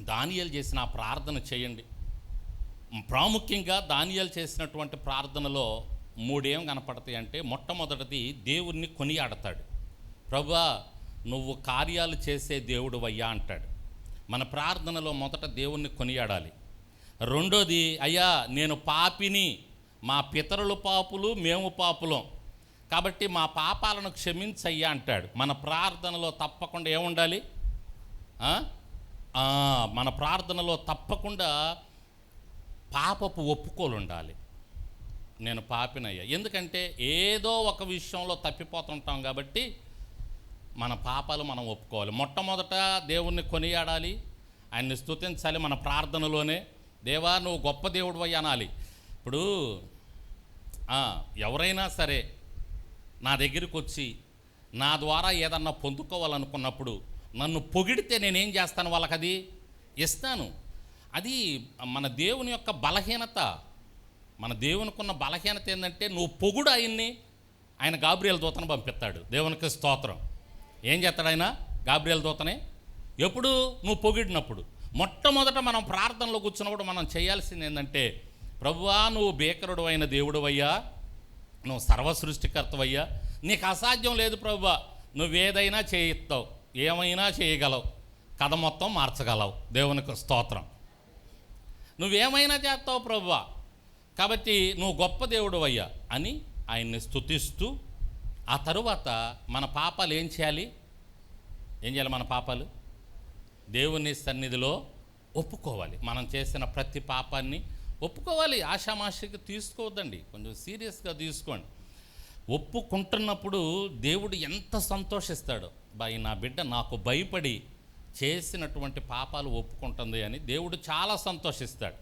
దానియేలు చేసిన ఆ ప్రార్థన చేయండి. ప్రాముఖ్యంగా దానియేలు చేసినటువంటి ప్రార్థనలో మూడేం కనపడతాయి అంటే, మొట్టమొదటిది దేవుణ్ణి కొనియాడతాడు. ప్రభువా నువ్వు కార్యాలు చేసే దేవుడు అయ్యా అంటాడు. మన ప్రార్థనలో మొదట దేవుణ్ణి కొనియాడాలి. రెండోది, అయ్యా నేను పాపిని, మా పితరులు పాపులు, మేము పాపులం, కాబట్టి మా పాపాలను క్షమించయ్యా అంటాడు. మన ప్రార్థనలో తప్పకుండా ఏముండాలి? మన ప్రార్థనలో తప్పకుండా పాపపు ఒప్పుకోలు ఉండాలి. నేను పాపినయ్యా. ఎందుకంటే ఏదో ఒక విషయంలో తప్పిపోతుంటాం కాబట్టి మన పాపాలు మనం ఒప్పుకోవాలి. మొట్టమొదట దేవుణ్ణి కొనియాడాలి, ఆయన్ని స్తుతించాలి. మన ప్రార్థనలోనే దేవా నువ్వు గొప్ప దేవుడు అయ్యా అనాలి. ఇప్పుడు ఎవరైనా సరే నా దగ్గరికి వచ్చి నా ద్వారా ఏదన్నా పొందుకోవాలనుకున్నప్పుడు నన్ను పొగిడితే నేనేం చేస్తాను? వాళ్ళకి అది ఇస్తాను. అది మన దేవుని యొక్క బలహీనత. మన దేవునికి ఉన్న బలహీనత ఏంటంటే, నువ్వు పొగుడు ఆయన్ని, ఆయన గాబ్రియల్ దూతను పంపిస్తాడు. దేవునికి స్తోత్రం. ఏం చేస్తాడు ఆయన? గాబ్రియల్ దూతనే. ఎప్పుడు? నువ్వు పొగిడినప్పుడు. మొట్టమొదట మనం ప్రార్థనలో కూర్చున్నప్పుడు మనం చేయాల్సింది ఏంటంటే, ప్రభువా నువ్వు భీకరుడు అయిన దేవుడు అయ్యా, నువ్వు సర్వసృష్టికర్తవయ్యా, నీకు అసాధ్యం లేదు ప్రభువా, నువ్వేదైనా చేయిస్తావు, ఏమైనా చేయగలవు, కథ మొత్తం మార్చగలవు. దేవునికి స్తోత్రం. నువ్వేమైనా చేస్తావు ప్రభువా, కాబట్టి నువ్వు గొప్ప దేవుడు అయ్యా అని ఆయన్ని స్తుతిస్తూ, ఆ తరువాత మన పాపాలు ఏం చేయాలి? మన పాపాలు దేవుని సన్నిధిలో ఒప్పుకోవాలి. మనం చేసిన ప్రతి పాపాన్ని ఒప్పుకోవాలి. ఆషామాషిగా తీసుకోవద్దండి, కొంచెం సీరియస్గా తీసుకోండి. ఒప్పుకుంటున్నప్పుడు దేవుడు ఎంత సంతోషిస్తాడో, నా బిడ్డ నాకు భయపడి చేసినటువంటి పాపాలు ఒప్పుకుంటుంది అని దేవుడు చాలా సంతోషిస్తాడు.